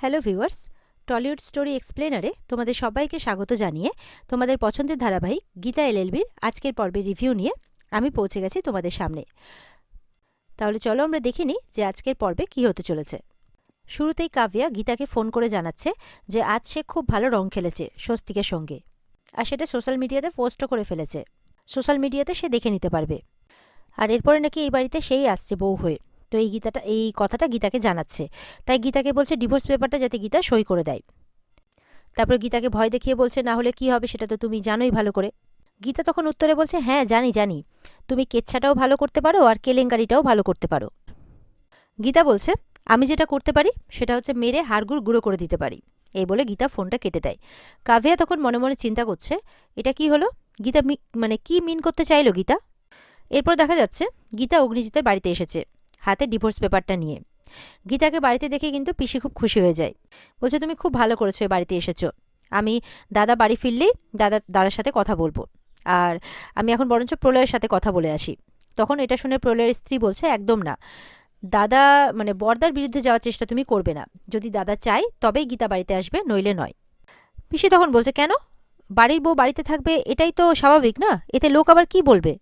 Hello viewers, Tollywood story এক্সপ্লেনারে তোমাদের সবাইকে স্বাগত জানিয়ে তোমাদের পছন্দের ধারাবাহিক গীতা এলএলবির আজকের পর্বের রিভিউ নিয়ে আমি পৌঁছে গেছি তোমাদের সামনে। তাহলে চলো আমরা দেখে নিই যে আজকের পর্বে কী হতে চলেছে। শুরুতেই কাব্যা গীতাকে ফোন করে জানাচ্ছে যে আজ সে খুব ভালো রং খেলেছে স্বস্তিকের সঙ্গে, আর সেটা সোশ্যাল মিডিয়াতে পোস্টও করে ফেলেছে। সোশ্যাল মিডিয়াতে সে দেখে নিতে পারবে। আর এরপরে নাকি এই বাড়িতে সেই আসছে বউ হয়ে। তো এই কথাটা গীতাকে জানাচ্ছে। তাই গীতাকে বলছে ডিভোর্স পেপারটা যাতে গীতা সই করে দেয়। তারপর গীতাকে ভয় দেখিয়ে বলছে না হলে কি হবে সেটা তো তুমি জানোই ভালো করে। গীতা তখন উত্তরে বলছে হ্যাঁ জানি, তুমি কেচ্ছাটাও ভালো করতে পারো আর কেলেঙ্কারিটাও ভালো করতে পারো। গীতা বলছে আমি যেটা করতে পারি সেটা হচ্ছে মেরে হাড়গুড় গুঁড়ো করে দিতে পারি। এই বলে গীতা ফোনটা কেটে দেয়। কাব্যা তখন মনে মনে চিন্তা করছে এটা কি হলো, গীতা কি মিন করতে চাইলো গীতা। এরপর দেখা যাচ্ছে গীতা অগ্নিজিতের বাড়িতে এসেছে হাতে ডিভোর্স পেপারটা নিয়ে। গীতাকে বাড়িতে দেখে কিন্তু পিসি খুব খুশি হয়ে যায়। বলছে তুমি খুব ভালো করেছো এ বাড়িতে এসেছো। আমি দাদা বাড়ি ফিরলেই দাদার সাথে কথা বলবো, আর আমি এখন বরঞ্চ প্রলয়ের সাথে কথা বলে আসি। তখন এটা শুনে প্রলয়ের স্ত্রী বলছে একদম না, দাদা বর্দার বিরুদ্ধে যাওয়ার চেষ্টা তুমি করবে না। যদি দাদা চায় তবেই গীতা বাড়িতে আসবে, নইলে নয়। পিসি তখন বলছে কেন, বাড়ির বউ বাড়িতে থাকবে এটাই তো স্বাভাবিক না, এতে লোক আবার কি বলবে।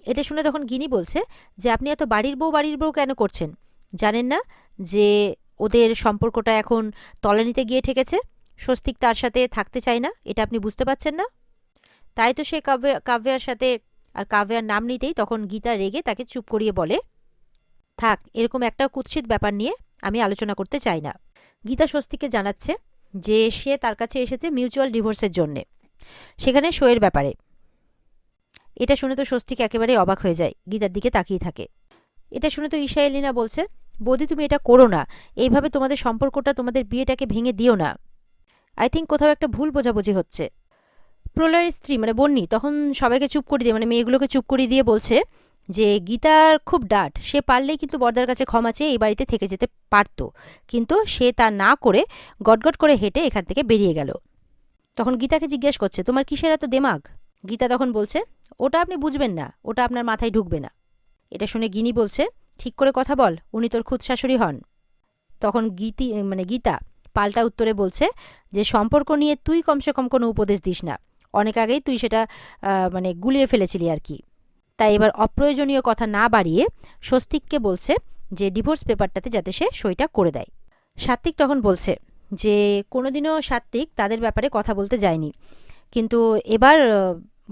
এটা শুনে তখন গিনি বলছে যে আপনি এত বাড়ির বউ কেন করছেন, জানেন না যে ওদের সম্পর্কটা এখন তলানিতে গিয়ে ঠেকেছে, স্বস্তিক তার সাথে থাকতে চায় না, এটা আপনি বুঝতে পারছেন না। তাই তো সে কাব্যার সাথে, আর কাব্যার নাম নিতেই তখন গীতা রেগে তাকে চুপ করিয়ে বলে থাক, এরকম একটা কুৎসিত ব্যাপার নিয়ে আমি আলোচনা করতে চাই না। গীতা স্বস্তিককে জানাচ্ছে যে সে তার কাছে এসেছে মিউচুয়াল ডিভোর্সের জন্যে, সেখানে সইয়ের ব্যাপারে। এটা শুনে তো স্বস্তিক একেবারে অবাক হয়ে যায়, গীতার দিকে তাকিয়ে থাকে। এটা শুনে তো ঈশা এলিনা বলছে বৌদি তুমি এটা করো না, এইভাবে তোমাদের সম্পর্কটা, তোমাদের বিয়েটাকে ভেঙে দিও না। আই থিঙ্ক কোথাও একটা ভুল বোঝাবুঝি হচ্ছে। প্রলয়ের স্ত্রী বন্নি তখন সবাইকে চুপ করে দিয়ে, মেয়েগুলোকে চুপ করিয়ে দিয়ে বলছে যে গীতার খুব ডাট, সে পারলেই কিন্তু বর্দার কাছে ক্ষমা চেয়ে এই বাড়িতে থেকে যেতে পারত, কিন্তু সে তা না করে গটগট করে হেঁটে এখান থেকে বেরিয়ে গেল। তখন গীতাকে জিজ্ঞেস করছে তোমার কিসের এত দেমাগ। গীতা তখন বলছে ওটা আপনি বুঝবেন না, ওটা আপনার মাথায় ঢুকবে না। এটা শুনে গিনি বলছে ঠিক করে কথা বল, উনি তোর খুদ শাশুড়ি হন। তখন গীতা পাল্টা উত্তরে বলছে যে সম্পর্ক নিয়ে তুই কমসে কম কোনো উপদেশ দিস না, অনেক আগেই তুই সেটা গুলিয়ে ফেলেছিলি আর কি। তাই এবার অপ্রয়োজনীয় কথা না বাড়িয়ে স্বস্তিককে বলছে যে ডিভোর্স পেপারটাতে যাতে সে সইটা করে দেয়। সাত্বিক তখন বলছে যে কোনোদিনও সাত্বিক তাদের ব্যাপারে কথা বলতে যায়নি, কিন্তু এবার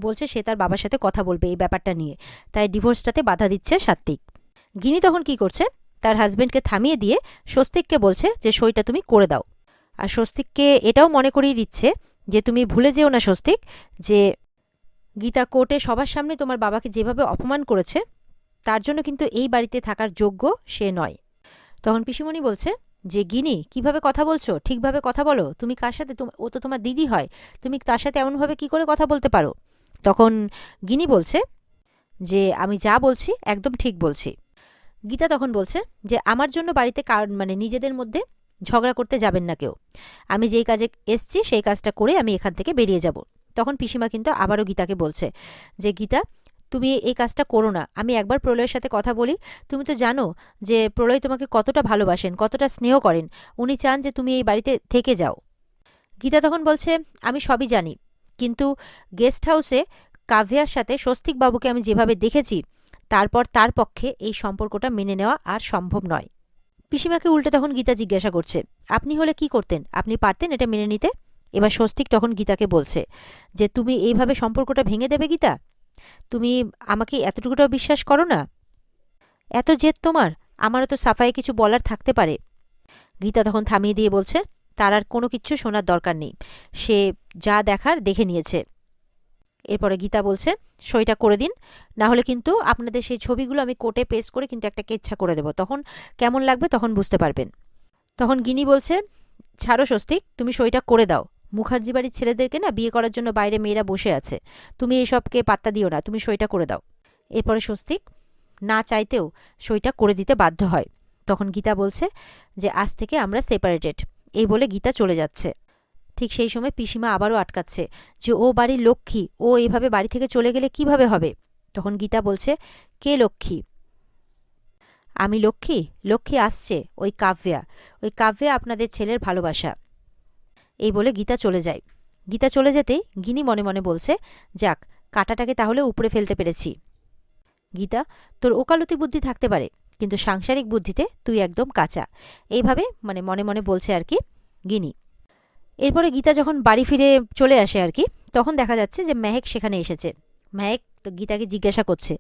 বলছে সে তার বাবার সাথে কথা বলবে এই ব্যাপারটা নিয়ে, তাই ডিভোর্সটাতে বাধা দিচ্ছে সাত্বিক। গিনি তখন কি করছে, তার হাজবেন্ডকে থামিয়ে দিয়ে স্বস্তিককে বলছে যে সইটা তুমি করে দাও। আর স্বস্তিককে এটাও মনে করিয়ে দিচ্ছে যে তুমি ভুলে যেও না স্বস্তিক, যে গীতা কোর্টে সবার সামনে তোমার বাবাকে যেভাবে অপমান করেছে তার জন্য কিন্তু এই বাড়িতে থাকার যোগ্য সে নয়। তখন পিসিমণি বলছে যে গিনি কিভাবে কথা বলছো, ঠিকভাবে কথা বলো, তুমি কার সাথে, ও তো তোমার দিদি হয়, তুমি তার সাথে এমনভাবে কি করে কথা বলতে পারো। তখন গিনি বলছে যে আমি যা বলছি একদম ঠিক বলছি। গীতা তখন বলছে যে আমার জন্য বাড়িতে নিজেদের মধ্যে ঝগড়া করতে যাবেন না কেউ, আমি যেই কাজে এসছি সেই কাজটা করে আমি এখান থেকে বেরিয়ে যাব। তখন পিসিমা কিন্তু আবারও গীতাকে বলছে যে গীতা তুমি এই কাজটা করো না, আমি একবার প্রলয়ের সাথে কথা বলি, তুমি তো জানো যে প্রলয় তোমাকে কতটা ভালোবাসেন, কতটা স্নেহ করেন, উনি চান যে তুমি এই বাড়িতে থেকে যাও। গীতা তখন বলছে আমি সবই জানি, কিন্তু গেস্ট হাউসে কাভ্যার সাথে স্বস্তিক বাবুকে আমি যেভাবে দেখেছি তারপর তার পক্ষে এই সম্পর্কটা মেনে নেওয়া আর সম্ভব নয়। পিসিমাকে উল্টে তখন গীতা জিজ্ঞাসা করছে আপনি হলে কি করতেন, আপনি পারতেন এটা মেনে নিতে। এবার স্বস্তিক তখন গীতাকে বলছে যে তুমি এইভাবে সম্পর্কটা ভেঙে দেবে গীতা, তুমি আমাকে এতটুকুটাও বিশ্বাস করো না, এত জেদ তোমার, আমারও তো সাফায়ে কিছু বলার থাকতে পারে। গীতা তখন থামিয়ে দিয়ে বলছে তার আর কোনো কিছু শোনার দরকার নেই, সে যা দেখার দেখে নিয়েছে। এরপরে গীতা বলছে সইটা করে দিন, না হলে কিন্তু আপনাদের সেই ছবিগুলো আমি কোর্টে পেশ করে কিন্তু একটা কেচ্ছা করে দেবো, তখন কেমন লাগবে তখন বুঝতে পারবেন। তখন গিনি বলছে ছাড়ো স্বস্তিক, তুমি সইটা করে দাও, মুখার্জি বাড়ির ছেলেদেরকে না বিয়ে করার জন্য বাইরে মেয়েরা বসে আছে, তুমি এসবকে পাত্তা দিও না, তুমি সইটা করে দাও। এরপরে স্বস্তিক না চাইতেও সইটা করে দিতে বাধ্য হয়। তখন গীতা বলছে যে আজ থেকে আমরা সেপারেটেড, এই বলে গীতা চলে যাচ্ছে। ঠিক সেই সময় পিসিমা আবারও আটকাচ্ছে যে ও বাড়ির লক্ষ্মী, ও এইভাবে বাড়ি থেকে চলে গেলে কিভাবে হবে। তখন গীতা বলছে কে লক্ষ্মী, আমি লক্ষ্মী, লক্ষ্মী আসছে, ওই কাব্যা আপনাদের ছেলের ভালোবাসা। এই বলে গীতা চলে যায়। গীতা চলে যেতেই গিনি মনে মনে বলছে, যাক, কাঁটাটাকে তাহলে উপড়ে ফেলতে পেরেছি। গীতা, তোর ওকালতি বুদ্ধি থাকতে পারে, কিন্তু সাংসারিক বুদ্ধিতে তুই একদম কাঁচা। এইভাবে মনে মনে বলছে আর কি গিনি। এরপরে গীতা যখন বাড়ি ফিরে চলে আসে আর কি, তখন দেখা যাচ্ছে যে মেহেক সেখানে এসেছে। মেহেক তো গীতাকে জিজ্ঞাসা করছে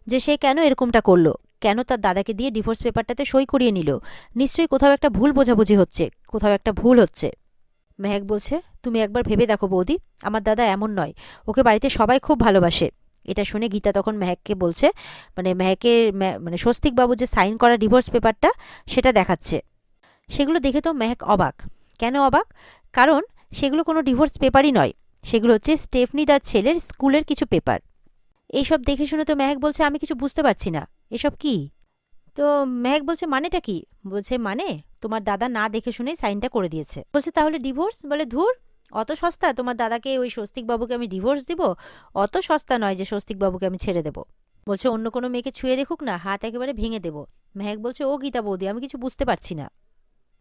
যে সে কেন এরকমটা করলো, কেন তার দাদাকে দিয়ে ডিভোর্স পেপারটাতে সই করিয়ে নিল। নিশ্চয়ই কোথাও একটা ভুল বোঝাবুঝি হচ্ছে, কোথাও একটা ভুল হচ্ছে। মেহেক বলছে, তুমি একবার ভেবে দেখো বৌদি, আমার দাদা এমন নয়, ওকে বাড়িতে সবাই খুব ভালোবাসে। এটা শুনে গীতা তখন মেহেককে বলছে, মেহেকের স্বস্তিকবাবু যে সাইন করা ডিভোর্স পেপারটা সেটা দেখাচ্ছে। সেগুলো দেখে তো মেহেক অবাক। কেন অবাক? কারণ সেগুলো কোনো ডিভোর্স পেপারই নয়, সেগুলো হচ্ছে স্টেফনিদার ছেলের স্কুলের কিছু পেপার। এইসব দেখে শুনে তো মেহেক বলছে, আমি কিছু বুঝতে পারছি না, এসব কি? তো মেহেক বলছে, মানেটা কি? বলছে, তোমার দাদা না দেখে শুনেই সাইনটা করে দিয়েছে। বলছে, তাহলে ডিভোর্স? বলে, ধুর, অত সস্তা তোমার দাদাকে ওই স্বস্তিকবাবুকে আমি ডিভোর্স দিব? অত সস্তা নয় যে স্বস্তিকবাবুকে আমি ছেড়ে দেবো। বলছে, অন্য কোনো মেয়েকে ছুঁয়ে দেখুক না, হাত একেবারে ভেঙে দেবো। মেহেক বলছে, ও গীতা বৌদি, আমি কিছু বুঝতে পারছি না।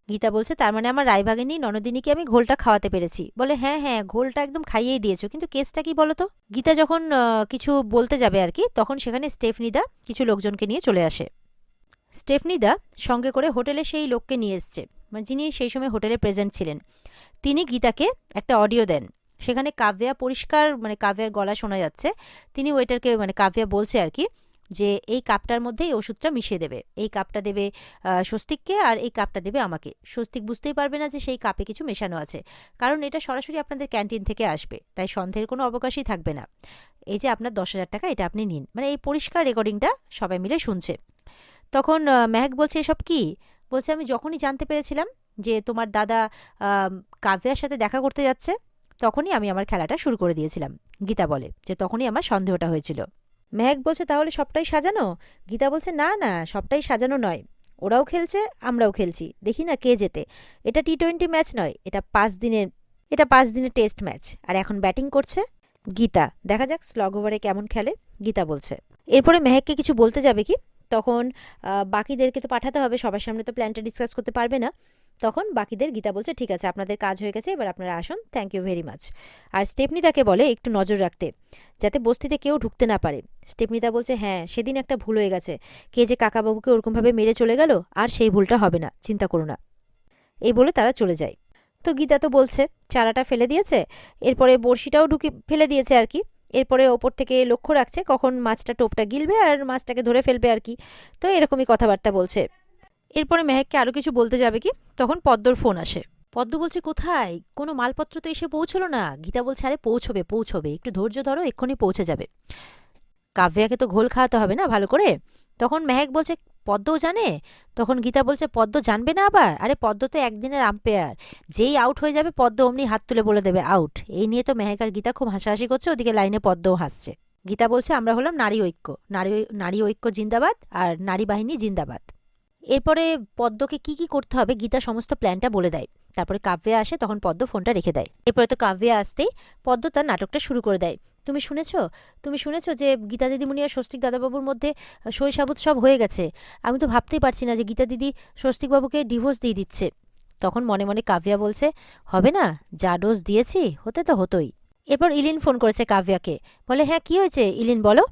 গীতা বলছে, তার মানে আমার রায়ভাগিনী ননদিনীকে আমি ঘোলটা খাওয়াতে পেরেছি? বলে, হ্যাঁ হ্যাঁ, ঘোলটা একদম খাইয়েই দিয়েছো, কিন্তু কেসটা কি বলো তো? গীতা যখন কিছু বলতে যাবে আর কি, তখন সেখানে স্টেফনিদা কিছু লোকজনকে নিয়ে চলে আসে। স্টেফনিদা সঙ্গে করে হোটেলে সেই লোককে নিয়ে এসছে, যিনি সেই সময় হোটেলে প্রেজেন্ট ছিলেন। তিনি গীতাকে একটা অডিও দেন। সেখানে কাব্যা পরিষ্কার, কাব্যার গলা শোনা যাচ্ছে। তিনি ওয়েটারকে, কাব্যা বলছে আর কি, যে এই কাপটার মধ্যে এই ওষুধটা মিশিয়ে দেবে, এই কাপটা দেবে স্বস্তিককে, আর এই কাপটা দেবে আমাকে। স্বস্তিক বুঝতেই পারবে না যে সেই কাপে কিছু মেশানো আছে, কারণ এটা সরাসরি আপনাদের ক্যান্টিন থেকে আসবে, তাই সন্দেহের কোনো অবকাশই থাকবে না। এই যে আপনার 10,000 টাকা, এটা আপনি নিন। এই পরিষ্কার রেকর্ডিংটা সবাই মিলে শুনছে। তখন মেহেক বলছে, এসব কি? বলছে, আমি যখনই জানতে পেরেছিলাম যে তোমার দাদা কাব্যার সাথে দেখা করতে যাচ্ছে, তখনই আমি আমার খেলাটা শুরু করে দিয়েছিলাম। গীতা বলে যে তখনই আমার সন্দেহটা হয়েছিল। মেহেক বলছে, তাহলে সবটাই সাজানো? গীতা বলছে, না না, সবটাই সাজানো নয়, ওরাও খেলছে, আমরাও খেলছি, দেখি না কে জেতে। এটা T20 ম্যাচ নয়, এটা 5 দিনের টেস্ট ম্যাচ, আর এখন ব্যাটিং করছে গীতা। দেখা যাক স্লগ ওভারে কেমন খেলে, গীতা বলছে। এরপরে মেহেককে কিছু বলতে যাবে কি, তখন বাকিদেরকে তো পাঠাতে হবে, সবার সামনে তো প্ল্যানটা ডিসকাস করতে পারবে না। তখন বাকিদের গীতা বলছে, ঠিক আছে, আপনাদের কাজ হয়ে গেছে, এবার আপনারা আসুন, থ্যাংক ইউ ভেরি মাচ। আর স্টেফনিদাকে বলে একটু নজর রাখতে, যাতে বস্তিতে কেউ ঢুকতে না পারে। স্টেফনিদা বলছে, হ্যাঁ, সেদিন একটা ভুল হয়ে গেছে, কে যে কাকাবাবুকে ওরকমভাবে মেরে চলে গেল, আর সেই ভুলটা হবে না, চিন্তা করো না। এই বলে তারা চলে যায়। তো গীতা তো বলছে চারাটা ফেলে দিয়েছে, এরপরে বড়শিটাও ঢুকে ফেলে দিয়েছে আর কি। এরপরে ওপর থেকে লক্ষ্য রাখছে কখন মাছটা টোপটা গিলবে আর মাছটাকে ধরে ফেলবে আর কি। তো এরকমই কথাবার্তা বলছে। এরপরে মেহেককে আরও কিছু বলতে যাবে কি, তখন পদ্মর ফোন আসে। পদ্ম বলছে, কোথায়? কোনো মালপত্র তো এসে পৌঁছলো না। গীতা বলছে, আরে পৌঁছবে পৌঁছবে, একটু ধৈর্য ধরো, এক্ষুনি পৌঁছে যাবে। কাব্যাকে তো ঘোল খাওয়াতে হবে না ভালো করে। তখন মেহেক বলছে, পদ্মও জানে? তখন গীতা বলছে, পদ্ম জানবে না আবার? আরে পদ্ম তো একদিনের আম্পায়ার, যেই আউট হয়ে যাবে পদ্ম অমনি হাত তুলে বলে দেবে আউট। এই নিয়ে তো মেহেক আর গীতা খুব হাসাহাসি করছে, ওদিকে লাইনে পদ্মও হাসছে। গীতা বলছে, আমরা হলাম নারী ঐক্য, নারী ঐক্য জিন্দাবাদ, আর নারী বাহিনী জিন্দাবাদ। এরপরে পদ্মকে কি কি করতে হবে গীতা সমস্ত প্ল্যানটা বলে দেয়। তারপরে কাব্যা আসে, তখন পদ্ম ফোনটা রেখে দেয়। এরপরে তো কাব্যা আসতেই পদ্ম তার নাটকটা শুরু করে দেয়। তুমি শুনেছো যে গীতা দিদিমণি আর স্বস্তিক দাদাবাবুর মধ্যে সই সাবুত সব হয়ে গেছে। আমি তো ভাবতেই পারছি না যে গীতা দিদি স্বস্তিকবাবুকে ডিভোর্স দিয়ে দিচ্ছে। তখন মনে মনে কাব্যা বলছে, হবে না, যা ডোজ দিয়েছি হতে তো হতোই। এরপর ইলিন ফোন করেছে কাব্যাকে, বলে, হ্যাঁ কি হয়েছে ইলিন বলো।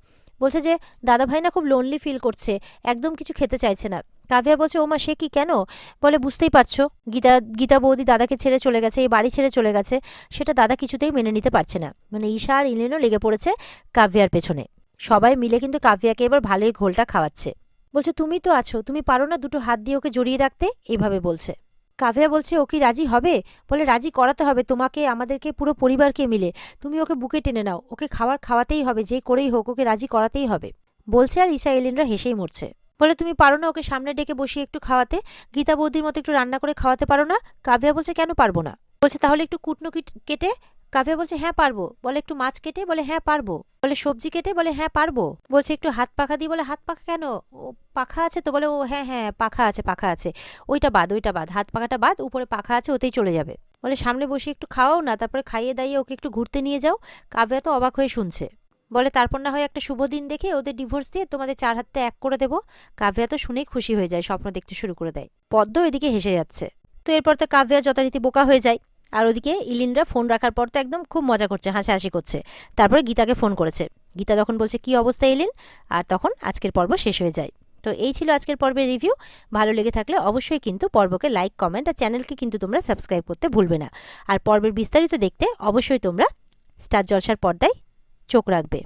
বলছে যে দাদাভাই না খুব লোনলি ফিল করছে, একদম কিছু খেতে চাইছে না। কাব্যা বলছে, ওমা সে কি, কেন? বলে, বুঝতেই পারছো, গীতা বৌদি দাদাকে ছেড়ে চলে গেছে, এই বাড়ি ছেড়ে চলে গেছে, সেটা দাদা কিছুতেই মেনে নিতে পারছে না। ঈশা আর ইলিনও লেগে পড়েছে কাব্যার পেছনে। সবাই মিলে কিন্তু কাব্যাকে এবার ভালোই ঘোলটা খাওয়াচ্ছে। বলছে, তুমি তো আছো, তুমি পারো না দুটো হাত দিয়ে ওকে জড়িয়ে রাখতে? এইভাবে বলছে। কাব্যা বলছে, ও কি রাজি হবে? বলে, রাজি করাতে হবে তোমাকে, আমাদেরকে, পুরো পরিবারকে মিলে। তুমি ওকে বুকে টেনে নাও, ওকে খাওয়াতেই হবে, যে করেই হোক ওকে রাজি করাতেই হবে, বলছে। আর ঈশা এলিনরা হেসেই মরছে। বলে, তুমি পারো না ওকে সামনে ডেকে বসিয়ে একটু খাওয়াতে? গীতা বৌদির মতো একটু রান্না করে খাওয়াতে পারো না? কাব্যা বলছে, কেন পারবো না? বলছে, তাহলে একটু কুটনো কেটে? কাব্যা বলছে, হ্যাঁ পারবো। বলে, একটু মাছ কেটে? বলে, হ্যাঁ পারবো। বলে, সবজি কেটে? বলে, হ্যাঁ পারবো। বলছে, একটু হাত পাখা দিই? বলে, হাত পাখা কেন? ও পাখা আছে তো? বলে, ও হ্যাঁ হ্যাঁ, পাখা আছে, ওইটা বাদ, হাত পাখাটা বাদ, উপরে পাখা আছে, ওতেই চলে যাবে। বলে, সামনে বসে একটু খাওয়াও না, তারপরে খাইয়ে দাইয়ে ওকে একটু ঘুরতে নিয়ে যাও। কাব্যা তো অবাক হয়ে শুনছে। বলে তারপর না হয় একটা শুভ দিন দেখে ওদের ডিভোর্স দিয়ে তোমাদের 4 হাতটা এক করে দেবো। কাব্যা তো শুনেই খুশি হয়ে যায়, স্বপ্ন দেখতে শুরু করে দেয়। পদ্ম এদিকে হেসে যাচ্ছে। তো এরপর তো কাব্যা যথারীতি বোকা হয়ে যায়। আর ওদিকে ইলিনরা ফোন রাখার পর তো একদম খুব মজা করছে, হাসাহাসি করছে। তারপরে গীতাকে ফোন করেছে। গীতা তখন বলছে কি অবস্থা ইলিন, আর তখন আজকের পর্ব শেষ হয়ে যায়। তো এই ছিল আজকের পর্বের রিভিউ। ভালো লেগে থাকলে অবশ্যই কিন্তু পর্বকে লাইক, কমেন্ট আর চ্যানেলকে কিন্তু তোমরা সাবস্ক্রাইব করতে ভুলবে না। আর পর্বের বিস্তারিত দেখতে অবশ্যই তোমরা স্টার জলসার পর্দায় চোখ রাখবে।